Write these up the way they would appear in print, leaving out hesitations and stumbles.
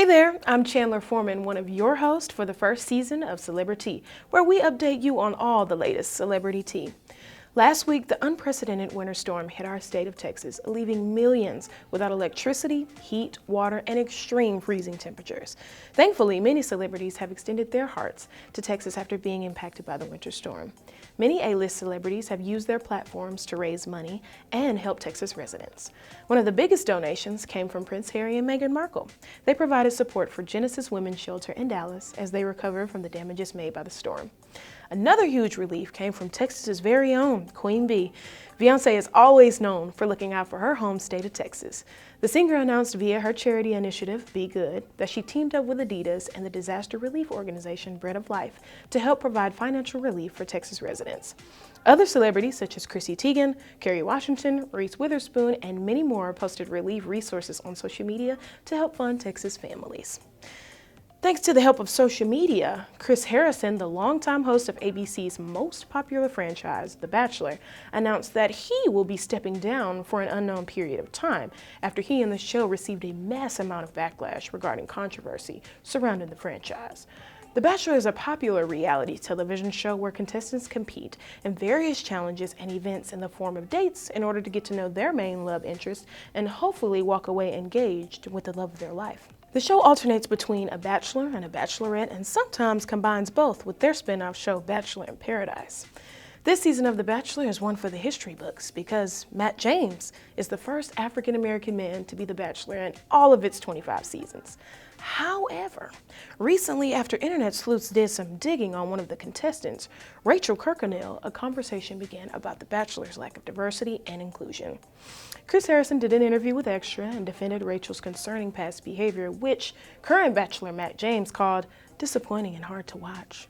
Hey there, I'm Chandler Foreman, one of your hosts for the first season of CelebriTea, where we update you on all the latest celebrity tea. Last week, the unprecedented winter storm hit our state of Texas, leaving millions without electricity, heat, water, and extreme freezing temperatures. Thankfully, many celebrities have extended their hearts to Texas after being impacted by the winter storm. Many A-list celebrities have used their platforms to raise money and help Texas residents. One of the biggest donations came from Prince Harry and Meghan Markle. They provided support for Genesis Women's Shelter in Dallas as they recover from the damages made by the storm. Another huge relief came from Texas's very own Queen Bee. Beyoncé is always known for looking out for her home state of Texas. The singer announced via her charity initiative, Be Good, that she teamed up with Adidas and the disaster relief organization Bread of Life to help provide financial relief for Texas residents. Other celebrities such as Chrissy Teigen, Kerry Washington, Reese Witherspoon, and many more posted relief resources on social media to help fund Texas families. Thanks to the help of social media, Chris Harrison, the longtime host of ABC's most popular franchise, The Bachelor, announced that he will be stepping down for an unknown period of time after he and the show received a mass amount of backlash regarding controversy surrounding the franchise. The Bachelor is a popular reality television show where contestants compete in various challenges and events in the form of dates in order to get to know their main love interest and hopefully walk away engaged with the love of their life. The show alternates between a bachelor and a bachelorette and sometimes combines both with their spin-off show Bachelor in Paradise. This season of The Bachelor is one for the history books because Matt James is the first African-American man to be the Bachelor in all of its 25 seasons. However, recently after internet sleuths did some digging on one of the contestants, Rachel Kirkconnell, a conversation began about The Bachelor's lack of diversity and inclusion. Chris Harrison did an interview with Extra and defended Rachel's concerning past behavior, which current Bachelor Matt James called disappointing and hard to watch.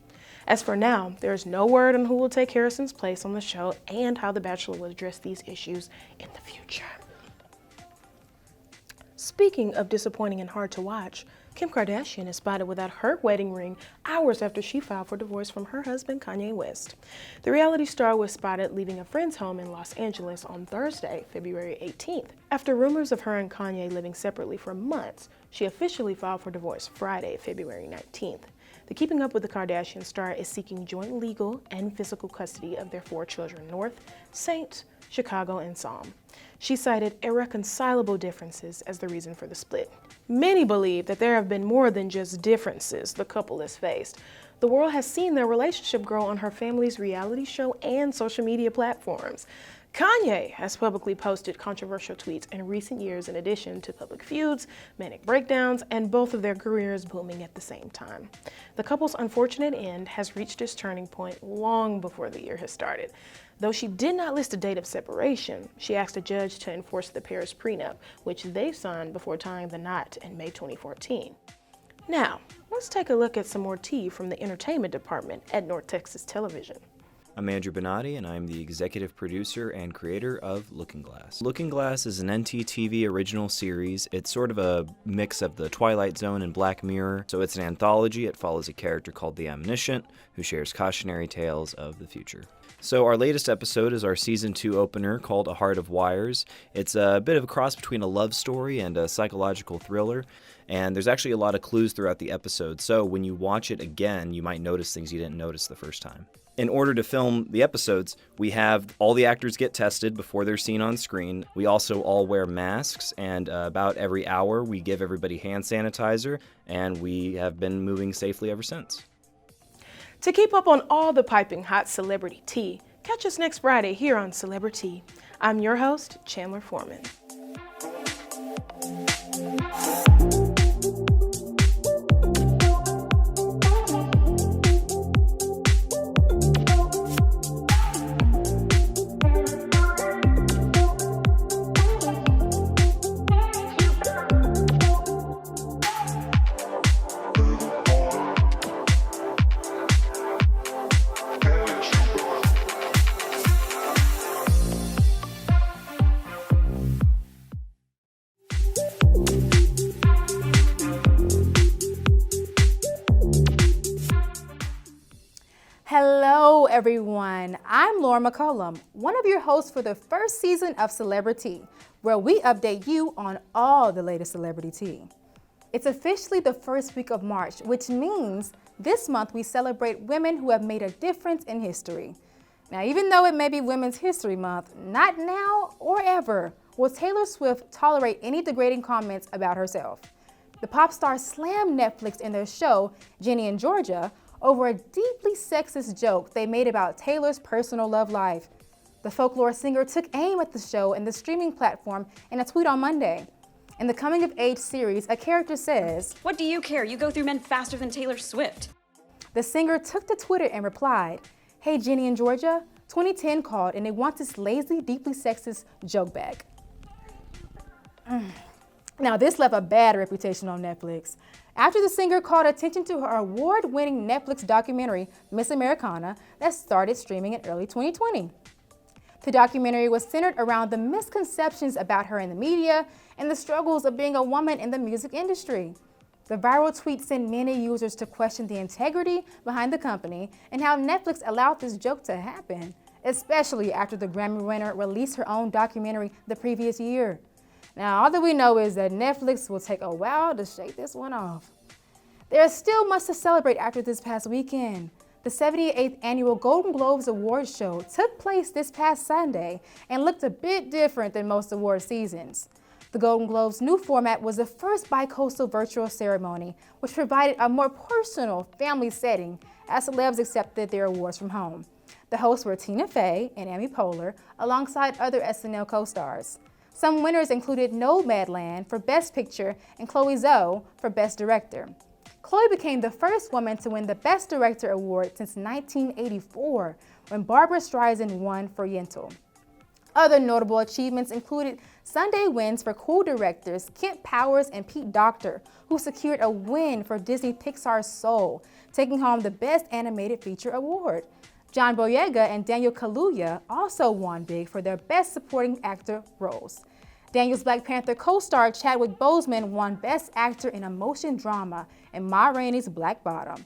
As for now, there is no word on who will take Harrison's place on the show and how The Bachelor will address these issues in the future. Speaking of disappointing and hard to watch, Kim Kardashian is spotted without her wedding ring hours after she filed for divorce from her husband Kanye West. The reality star was spotted leaving a friend's home in Los Angeles on Thursday, February 18th. After rumors of her and Kanye living separately for months, she officially filed for divorce Friday, February 19th. The Keeping Up with the Kardashian star is seeking joint legal and physical custody of their 4 children, North, Saint, Chicago, and Psalm. She cited irreconcilable differences as the reason for the split. Many believe that there have been more than just differences the couple has faced. The world has seen their relationship grow on her family's reality show and social media platforms. Kanye has publicly posted controversial tweets in recent years in addition to public feuds, manic breakdowns, and both of their careers booming at the same time. The couple's unfortunate end has reached its turning point long before the year has started. Though she did not list a date of separation, she asked a judge to enforce the pair's prenup, which they signed before tying the knot in May 2014. Now, let's take a look at some more tea from the entertainment department at North Texas Television. I'm Andrew Benatti, and I'm the executive producer and creator of Looking Glass. Looking Glass is an NTTV original series. It's sort of a mix of The Twilight Zone and Black Mirror. So it's an anthology. It follows a character called the Omniscient, who shares cautionary tales of the future. So our latest episode is our Season 2 opener called A Heart of Wires. It's a bit of a cross between a love story and a psychological thriller. And there's actually a lot of clues throughout the episode. So when you watch it again, you might notice things you didn't notice the first time. In order to film the episodes, we have all the actors get tested before they're seen on screen. We also all wear masks, and about every hour we give everybody hand sanitizer, and we have been moving safely ever since. To keep up on all the piping hot celebrity tea, catch us next Friday here on CelebriTea. I'm your host, Chandler Foreman. Hello everyone, I'm Laura McCollum, one of your hosts for the first season of CelebriTea, where we update you on all the latest celebrity tea. It's officially the first week of March, which means this month we celebrate women who have made a difference in history. Now, even though it may be Women's History Month, not now or ever will Taylor Swift tolerate any degrading comments about herself. The pop star slammed Netflix in their show, Ginny and Georgia, over a deeply sexist joke they made about Taylor's personal love life. The folklore singer took aim at the show and the streaming platform in a tweet on Monday. In the Coming of Age series, a character says, "What do you care? You go through men faster than Taylor Swift." The singer took to Twitter and replied, "Hey, Ginny and Georgia, 2010 called and they want this lazy, deeply sexist joke back." Now, this left a bad reputation on Netflix. After the singer called attention to her award-winning Netflix documentary, Miss Americana, that started streaming in early 2020. The documentary was centered around the misconceptions about her in the media and the struggles of being a woman in the music industry. The viral tweet sent many users to question the integrity behind the company and how Netflix allowed this joke to happen, especially after the Grammy winner released her own documentary the previous year. Now, all that we know is that Netflix will take a while to shake this one off. There is still much to celebrate after this past weekend. The 78th annual Golden Globes Awards show took place this past Sunday and looked a bit different than most award seasons. The Golden Globes' new format was the first bi-coastal virtual ceremony, which provided a more personal family setting as celebs accepted their awards from home. The hosts were Tina Fey and Amy Poehler, alongside other SNL co-stars. Some winners included Nomadland for Best Picture and Chloe Zhao for Best Director. Chloe became the first woman to win the Best Director award since 1984, when Barbra Streisand won for Yentl. Other notable achievements included Sunday wins for co-directors Kent Powers and Pete Docter, who secured a win for Disney Pixar's Soul, taking home the Best Animated Feature award. John Boyega and Daniel Kaluuya also won big for their Best Supporting Actor roles. Daniel's Black Panther co-star Chadwick Boseman won Best Actor in a Motion Drama in Ma Rainey's Black Bottom.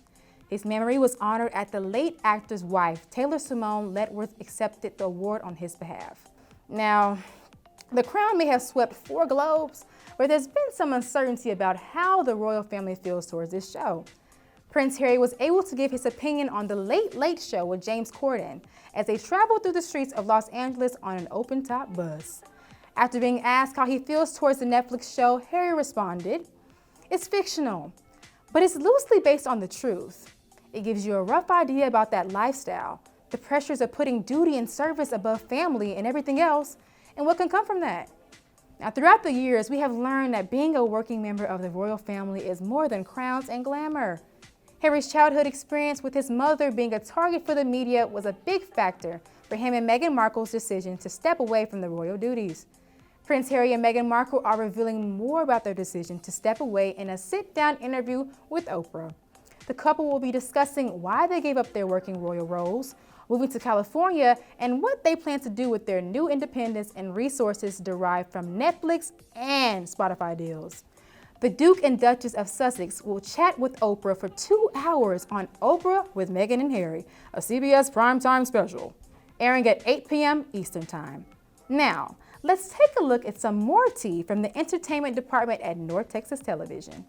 His memory was honored at the late actor's wife, Taylor Simone Ledworth, accepted the award on his behalf. Now, the Crown may have swept 4 Globes, but there's been some uncertainty about how the royal family feels towards this show. Prince Harry was able to give his opinion on the Late Late Show with James Corden as they traveled through the streets of Los Angeles on an open-top bus. After being asked how he feels towards the Netflix show, Harry responded, "It's fictional, but it's loosely based on the truth. It gives you a rough idea about that lifestyle, the pressures of putting duty and service above family and everything else, and what can come from that." Now, throughout the years, we have learned that being a working member of the royal family is more than crowns and glamour. Harry's childhood experience with his mother being a target for the media was a big factor for him and Meghan Markle's decision to step away from the royal duties. Prince Harry and Meghan Markle are revealing more about their decision to step away in a sit-down interview with Oprah. The couple will be discussing why they gave up their working royal roles, moving to California, and what they plan to do with their new independence and resources derived from Netflix and Spotify deals. The Duke and Duchess of Sussex will chat with Oprah for 2 hours on Oprah with Meghan and Harry, a CBS primetime special, airing at 8 p.m. Eastern Time. Now, let's take a look at some more tea from the entertainment department at North Texas Television.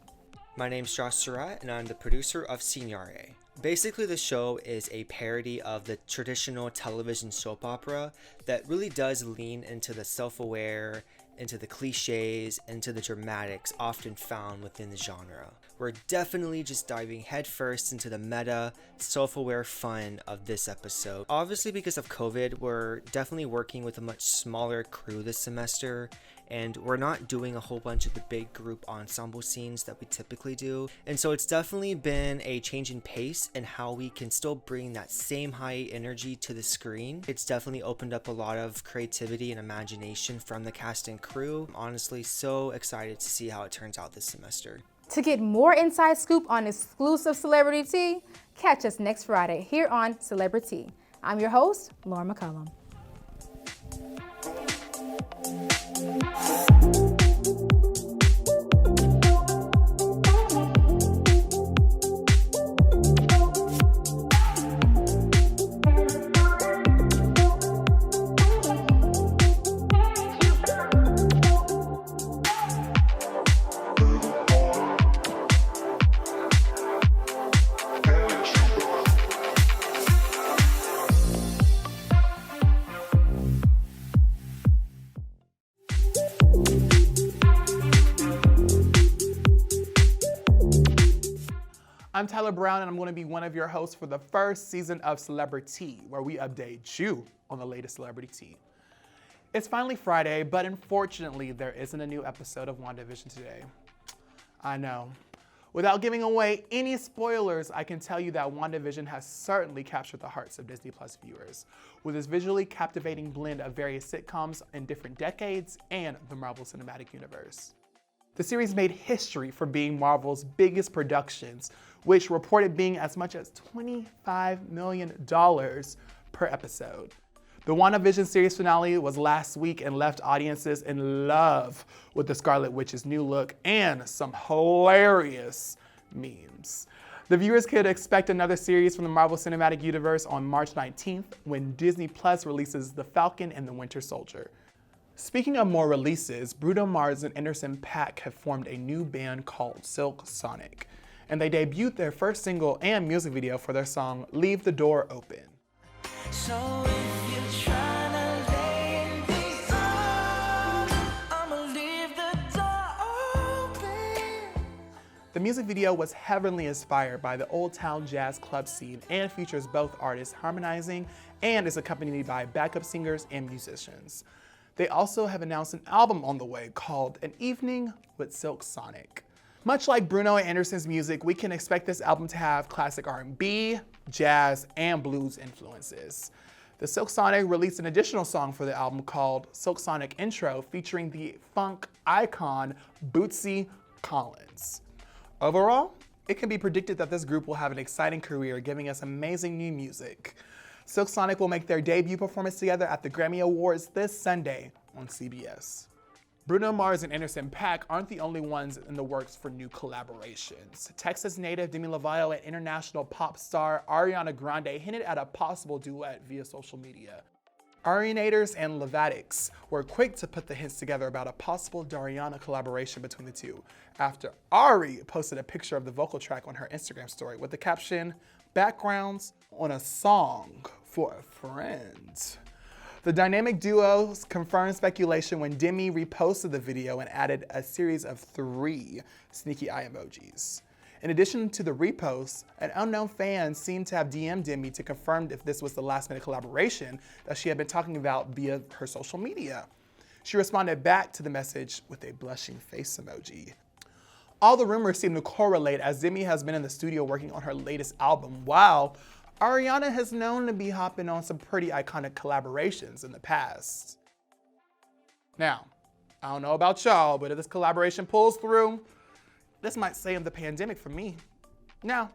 My name's Josh Surratt, and I'm the producer of Signare. Basically, the show is a parody of the traditional television soap opera that really does lean into the self-aware, into the cliches, into the dramatics often found within the genre. We're definitely just diving headfirst into the meta, self-aware fun of this episode. Obviously, because of COVID, we're definitely working with a much smaller crew this semester, and we're not doing a whole bunch of the big group ensemble scenes that we typically do. And so it's definitely been a change in pace and how we can still bring that same high energy to the screen. It's definitely opened up a lot of creativity and imagination from the cast and crew. I'm honestly so excited to see how it turns out this semester. To get more inside scoop on exclusive Celebrity Tea, catch us next Friday here on CelebriTea. I'm your host, Laura McCullum. I'm Tyler Brown, and I'm going to be one of your hosts for the first season of CelebriTea, where we update you on the latest celebrity tea. It's finally Friday, but unfortunately, there isn't a new episode of WandaVision today. I know. Without giving away any spoilers, I can tell you that WandaVision has certainly captured the hearts of Disney Plus viewers, with its visually captivating blend of various sitcoms in different decades and the Marvel Cinematic Universe. The series made history for being Marvel's biggest productions, which reported being as much as $25 million per episode. The WandaVision series finale was last week and left audiences in love with the Scarlet Witch's new look and some hilarious memes. The viewers could expect another series from the Marvel Cinematic Universe on March 19th when Disney Plus releases The Falcon and the Winter Soldier. Speaking of more releases, Bruno Mars and Anderson .Paak have formed a new band called Silk Sonic, and they debuted their first single and music video for their song Leave the Door Open. So if you're trying to lay in these arms, I'ma leave the door open. The music video was heavily inspired by the Old Town jazz club scene and features both artists harmonizing and is accompanied by backup singers and musicians. They also have announced an album on the way called An Evening with Silk Sonic. Much like Bruno and Anderson's music, we can expect this album to have classic R&B, jazz, and blues influences. The Silk Sonic released an additional song for the album called Silk Sonic Intro, featuring the funk icon Bootsy Collins. Overall, it can be predicted that this group will have an exciting career, giving us amazing new music. Silk Sonic will make their debut performance together at the Grammy Awards this Sunday on CBS. Bruno Mars and Anderson .Paak aren't the only ones in the works for new collaborations. Texas native Demi Lovato and international pop star Ariana Grande hinted at a possible duet via social media. Arianators and Lovatics were quick to put the hints together about a possible Dariana collaboration between the two, after Ari posted a picture of the vocal track on her Instagram story with the caption, "Backgrounds on a song for a friend." The dynamic duo confirmed speculation when Demi reposted the video and added a series of 3 sneaky eye emojis. In addition to the repost, an unknown fan seemed to have DM'd Demi to confirm if this was the last-minute collaboration that she had been talking about via her social media. She responded back to the message with a blushing face emoji. All the rumors seem to correlate as Demi has been in the studio working on her latest album, while Ariana has known to be hopping on some pretty iconic collaborations in the past. Now, I don't know about y'all, but if this collaboration pulls through, this might save the pandemic for me. Now,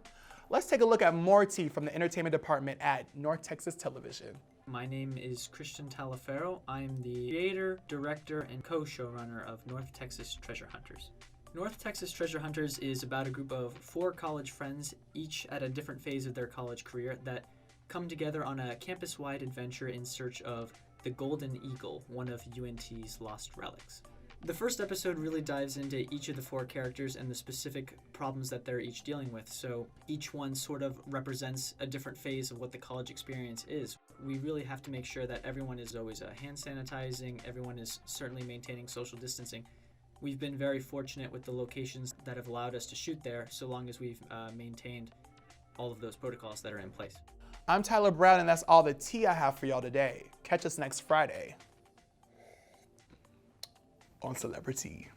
let's take a look at more tea from the entertainment department at North Texas Television. My name is Christian Talaferro. I'm the creator, director, and co-showrunner of North Texas Treasure Hunters. North Texas Treasure Hunters is about a group of 4 college friends, each at a different phase of their college career, that come together on a campus-wide adventure in search of the Golden Eagle, one of UNT's lost relics. The first episode really dives into each of the 4 characters and the specific problems that they're each dealing with, so each one sort of represents a different phase of what the college experience is. We really have to make sure that everyone is always hand sanitizing, everyone is certainly maintaining social distancing. We've been very fortunate with the locations that have allowed us to shoot there, so long as we've maintained all of those protocols that are in place. I'm Tyler Brown, and that's all the tea I have for y'all today. Catch us next Friday on CelebriTea.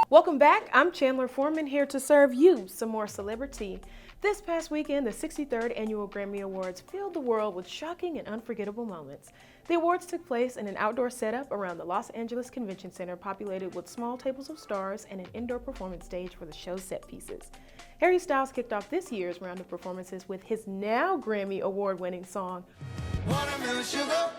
Welcome back. I'm Chandler Foreman, here to serve you some more CelebriTea. This past weekend, the 63rd Annual Grammy Awards filled the world with shocking and unforgettable moments. The awards took place in an outdoor setup around the Los Angeles Convention Center, populated with small tables of stars and an indoor performance stage for the show's set pieces. Harry Styles kicked off this year's round of performances with his now Grammy Award-winning song, Watermelon sugar.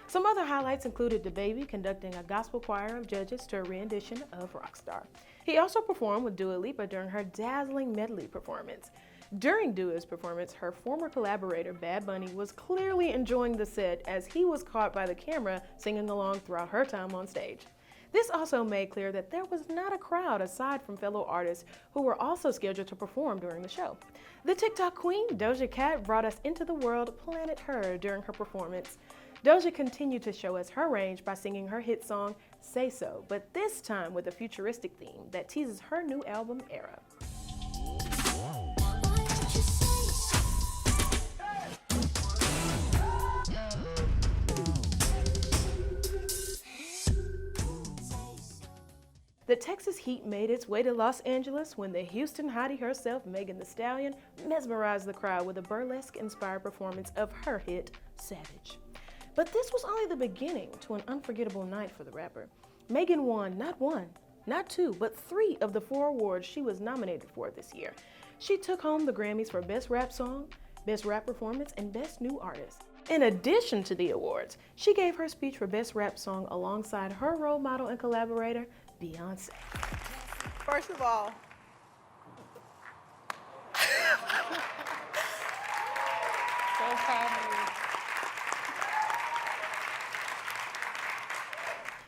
Some other highlights included DaBaby conducting a gospel choir of judges to a rendition of Rockstar. He also performed with Dua Lipa during her dazzling medley performance. During Dua's performance, her former collaborator Bad Bunny was clearly enjoying the set as he was caught by the camera singing along throughout her time on stage. This also made clear that there was not a crowd aside from fellow artists who were also scheduled to perform during the show. The TikTok queen, Doja Cat, brought us into the world Planet Her during her performance. Doja continued to show us her range by singing her hit song, Say So, but this time with a futuristic theme that teases her new album era. The Texas heat made its way to Los Angeles when the Houston hottie herself, Megan Thee Stallion, mesmerized the crowd with a burlesque-inspired performance of her hit, Savage. But this was only the beginning to an unforgettable night for the rapper. Megan won not one, not two, but 3 of the 4 awards she was nominated for this year. She took home the Grammys for Best Rap Song, Best Rap Performance, and Best New Artist. In addition to the awards, she gave her speech for Best Rap Song alongside her role model and collaborator, Beyonce. First of all, so proud of you.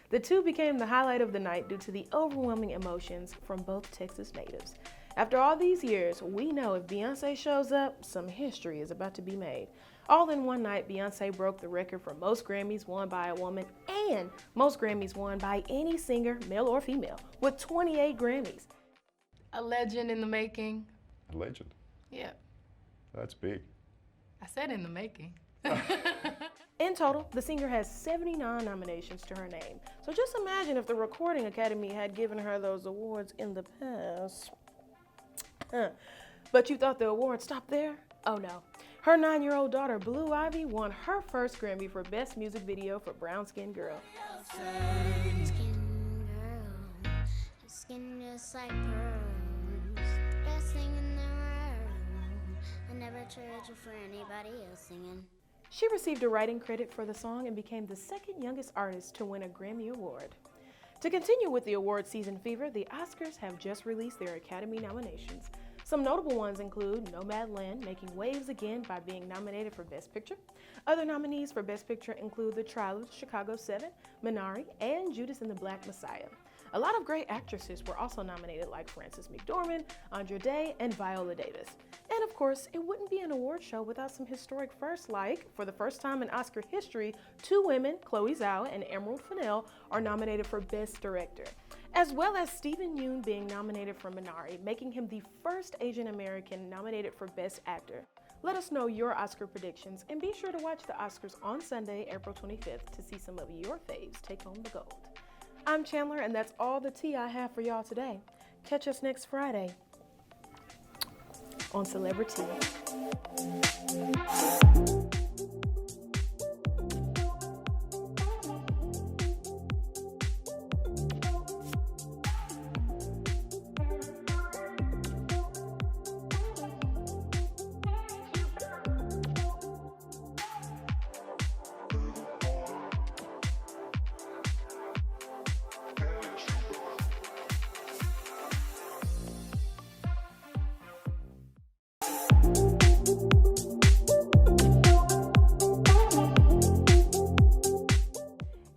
The two became the highlight of the night due to the overwhelming emotions from both Texas natives. After all these years, we know if Beyonce shows up, some history is about to be made. All in one night, Beyonce broke the record for most Grammys won by a woman and most Grammys won by any singer, male or female, with 28 Grammys. A legend in the making. A legend. Yeah, That's big. I said in the making. In total, the singer has 79 nominations to her name. So just imagine if the Recording Academy had given her those awards in the past. But you thought the awards stopped there? Oh no. Her 9-year-old daughter, Blue Ivy, won her first Grammy for Best Music Video for Brown Skin Girl. Skin just like pearls, best thing in the world. I never trade you for anybody else singing. She received a writing credit for the song and became the second youngest artist to win a Grammy Award. To continue with the award season fever, the Oscars have just released their Academy nominations. Some notable ones include Nomadland making waves again by being nominated for Best Picture. Other nominees for Best Picture include The Trial of Chicago 7, Minari, and Judas and the Black Messiah. A lot of great actresses were also nominated, like Frances McDormand, Andra Day, and Viola Davis. And of course, it wouldn't be an award show without some historic firsts, like, for the first time in Oscar history, 2 women, Chloe Zhao and Emerald Fennell, are nominated for Best Director, as well as Stephen Yeun being nominated for Minari, making him the first Asian American nominated for Best Actor. Let us know your Oscar predictions, and be sure to watch the Oscars on Sunday, April 25th, to see some of your faves take home the gold. I'm Chandler, and that's all the tea I have for y'all today. Catch us next Friday on CelebriTea.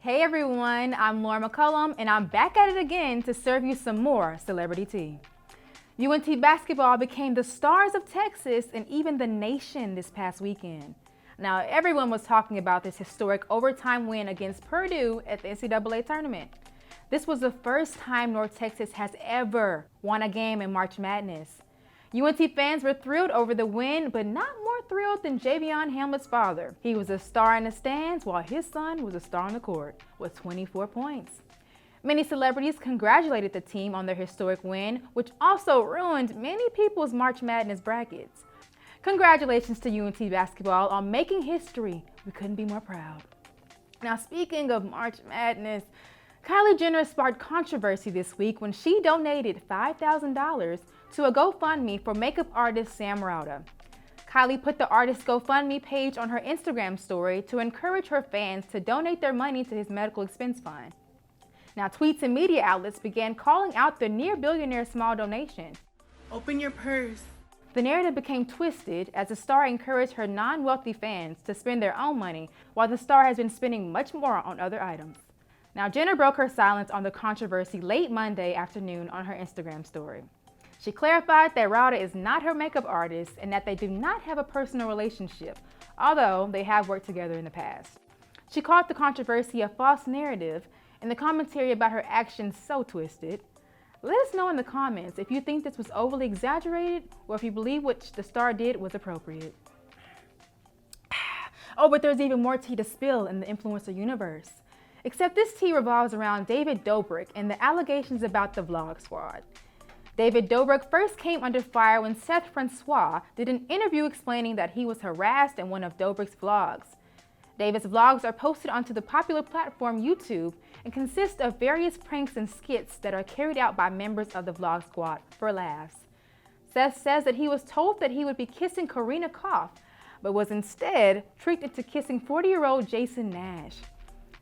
Hey everyone, I'm Laura McCullum, and I'm back at it again to serve you some more Celebrity Tea. UNT basketball became the stars of Texas and even the nation this past weekend. Now, everyone was talking about this historic overtime win against Purdue at the NCAA tournament. This was the first time North Texas has ever won a game in March Madness. UNT fans were thrilled over the win, but not more thrilled than Javion Hamlet's father. He was a star in the stands while his son was a star on the court with 24 points. Many celebrities congratulated the team on their historic win, which also ruined many people's March Madness brackets. Congratulations to UNT basketball on making history. We couldn't be more proud. Now, speaking of March Madness, Kylie Jenner sparked controversy this week when she donated $5,000 to a GoFundMe for makeup artist Sam Rauda. Kylie put the artist's GoFundMe page on her Instagram story to encourage her fans to donate their money to his medical expense fund. Now, tweets and media outlets began calling out the near-billionaire's small donation. Open your purse. The narrative became twisted as the star encouraged her non-wealthy fans to spend their own money, while the star has been spending much more on other items. Now, Jenner broke her silence on the controversy late Monday afternoon on her Instagram story. She clarified that Rauda is not her makeup artist and that they do not have a personal relationship, although they have worked together in the past. She called the controversy a false narrative and the commentary about her actions so twisted. Let us know in the comments if you think this was overly exaggerated or if you believe what the star did was appropriate. Oh, but there's even more tea to spill in the influencer universe. Except this tea revolves around David Dobrik and the allegations about the Vlog Squad. David Dobrik first came under fire when Seth Francois did an interview explaining that he was harassed in one of Dobrik's vlogs. David's vlogs are posted onto the popular platform YouTube and consist of various pranks and skits that are carried out by members of the Vlog Squad for laughs. Seth says that he was told that he would be kissing Karina Koff, but was instead tricked into kissing 40-year-old Jason Nash.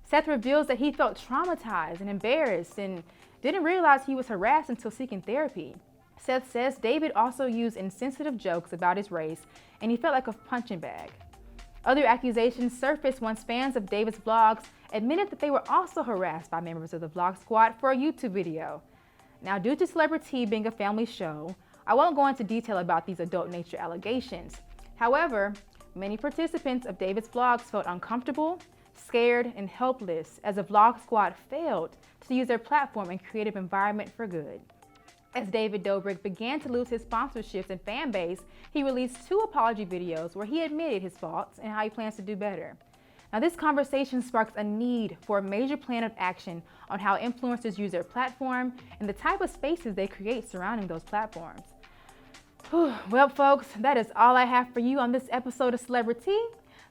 Seth reveals that he felt traumatized and embarrassed and didn't realize he was harassed until seeking therapy. Seth says David also used insensitive jokes about his race and he felt like a punching bag. Other accusations surfaced once fans of David's vlogs admitted that they were also harassed by members of the Vlog Squad for a YouTube video. Now, due to CelebriTea being a family show, I won't go into detail about these adult nature allegations. However, many participants of David's vlogs felt uncomfortable, scared, and helpless as the Vlog Squad failed to use their platform and creative environment for good. As David Dobrik began to lose his sponsorships and fan base, he released 2 apology videos where he admitted his faults and how he plans to do better. Now, this conversation sparks a need for a major plan of action on how influencers use their platform and the type of spaces they create surrounding those platforms. Well, folks, that is all I have for you on this episode of CelebriTea.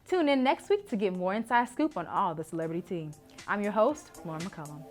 Tune in next week to get more inside scoop on all the celebrity tea. I'm your host, Lauren McCullum.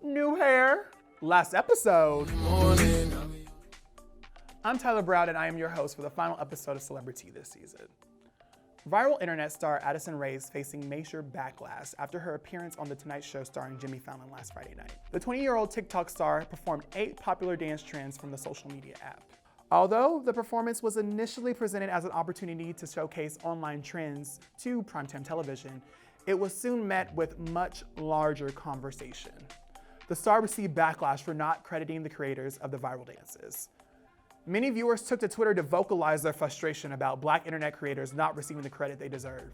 New hair, last episode. I'm Tyler Brown and I am your host for the final episode of CelebriTea this season. Viral internet star Addison Rae is facing major backlash after her appearance on The Tonight Show starring Jimmy Fallon last Friday night. The 20-year-old TikTok star performed 8 popular dance trends from the social media app. Although the performance was initially presented as an opportunity to showcase online trends to primetime television, it was soon met with much larger conversation. The star received backlash for not crediting the creators of the viral dances. Many viewers took to Twitter to vocalize their frustration about Black internet creators not receiving the credit they deserve.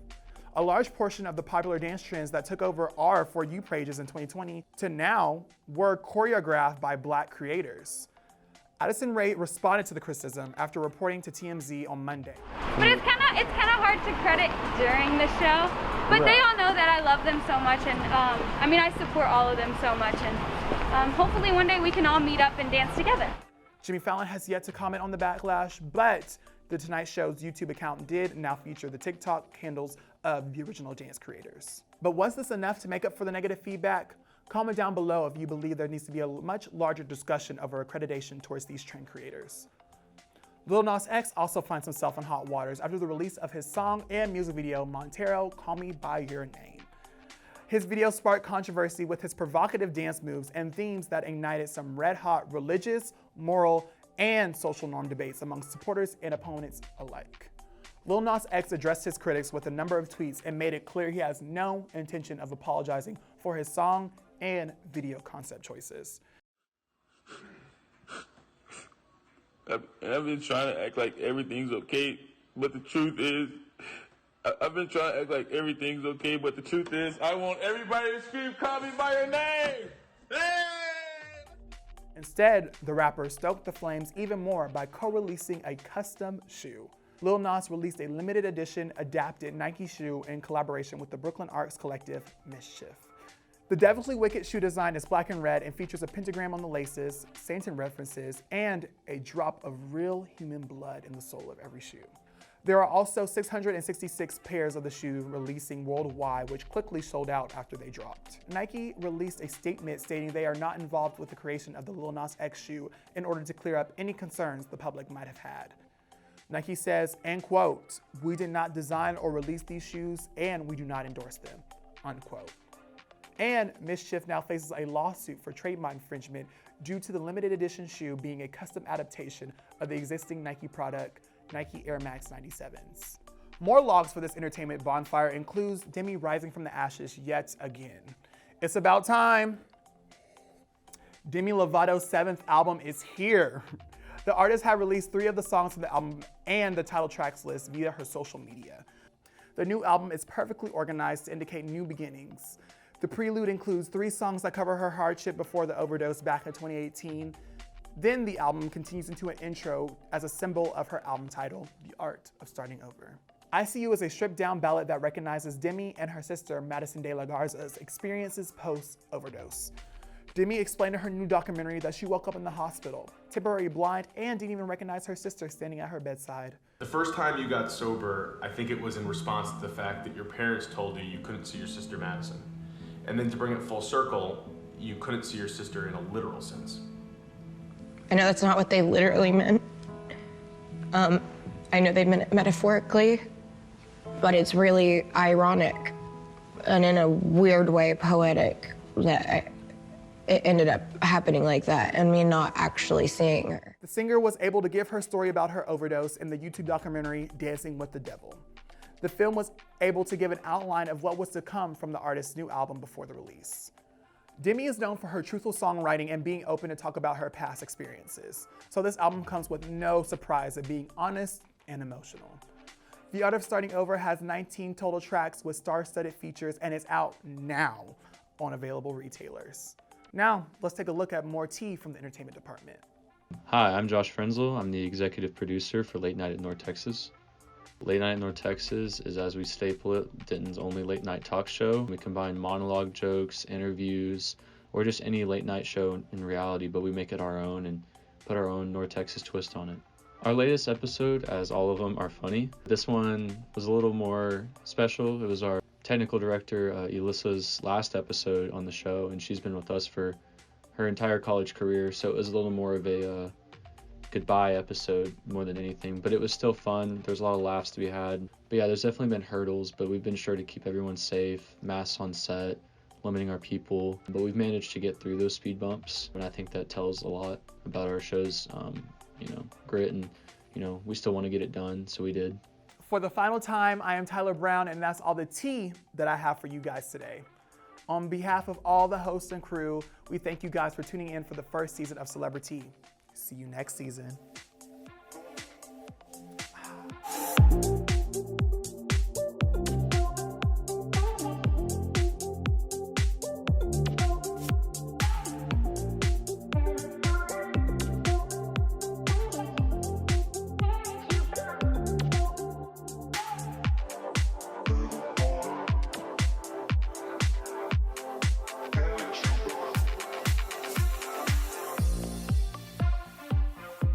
A large portion of the popular dance trends that took over our For You pages in 2020 to now were choreographed by Black creators. Addison Rae responded to the criticism after reporting to TMZ on Monday. But it's kind of hard to credit during the show. But they all know that I love them so much, and I support all of them so much, and hopefully one day we can all meet up and dance together. Jimmy Fallon has yet to comment on the backlash, but The Tonight Show's YouTube account did now feature the TikTok handles of the original dance creators. But was this enough to make up for the negative feedback? Comment down below if you believe there needs to be a much larger discussion over accreditation towards these trend creators. Lil Nas X also finds himself in hot waters after the release of his song and music video, Montero, Call Me By Your Name. His video sparked controversy with his provocative dance moves and themes that ignited some red-hot religious, moral, and social norm debates among supporters and opponents alike. Lil Nas X addressed his critics with a number of tweets and made it clear he has no intention of apologizing for his song and video concept choices. I've been trying to act like everything's okay, but the truth is, I've been trying to act like everything's okay, but the truth is, I want everybody to scream, call me by your name! Hey! Instead, the rapper stoked the flames even more by co-releasing a custom shoe. Lil Nas released a limited edition adapted Nike shoe in collaboration with the Brooklyn arts collective Mischief. The Devilishly Wicked shoe design is black and red and features a pentagram on the laces, Satan references, and a drop of real human blood in the sole of every shoe. There are also 666 pairs of the shoe releasing worldwide, which quickly sold out after they dropped. Nike released a statement stating they are not involved with the creation of the Lil Nas X shoe in order to clear up any concerns the public might have had. Nike says, and quote, "We did not design or release these shoes and we do not endorse them," unquote. And Mischief now faces a lawsuit for trademark infringement due to the limited edition shoe being a custom adaptation of the existing Nike product, Nike Air Max 97s. More logs for this entertainment bonfire includes Demi rising from the ashes yet again. It's about time. Demi Lovato's 7th album is here. The artist had released 3 of the songs from the album and the title tracks list via her social media. The new album is perfectly organized to indicate new beginnings. The prelude includes 3 songs that cover her hardship before the overdose back in 2018. Then the album continues into an intro as a symbol of her album title, The Art of Starting Over. I See You is a stripped-down ballad that recognizes Demi and her sister, Madison De La Garza's experiences post-overdose. Demi explained in her new documentary that she woke up in the hospital, temporarily blind, and didn't even recognize her sister standing at her bedside. The first time you got sober, I think it was in response to the fact that your parents told you you couldn't see your sister Madison. And then to bring it full circle, you couldn't see your sister in a literal sense. I know that's not what they literally meant. I know they meant it metaphorically, but it's really ironic and in a weird way poetic that it ended up happening like that and me not actually seeing her. The singer was able to give her story about her overdose in the YouTube documentary Dancing with the Devil. The film was able to give an outline of what was to come from the artist's new album before the release. Demi is known for her truthful songwriting and being open to talk about her past experiences. So this album comes with no surprise of being honest and emotional. The Art of Starting Over has 19 total tracks with star-studded features and is out now on available retailers. Now, let's take a look at more tea from the entertainment department. Hi, I'm Josh Frenzel. I'm the executive producer for Late Night at North Texas. Late Night at North Texas is, as we staple it, Denton's only late night talk show. We combine monologue jokes, interviews, or just any late night show in reality, but we make it our own and put our own North Texas twist on it. Our latest episode, as all of them are funny, this one was a little more special. It was our technical director, Elissa's last episode on the show, and she's been with us for her entire college career, so it was a little more of a goodbye episode more than anything, but it was still fun. There's a lot of laughs to be had. But yeah, there's definitely been hurdles, but we've been sure to keep everyone safe, masks on set, limiting our people, but we've managed to get through those speed bumps, and I think that tells a lot about our show's grit, and we still want to get it done, so we did. For the final time, I am Tyler Brown, and that's all the tea that I have for you guys today. On behalf of all the hosts and crew, we thank you guys for tuning in for the first season of CelebriTea. See you next season.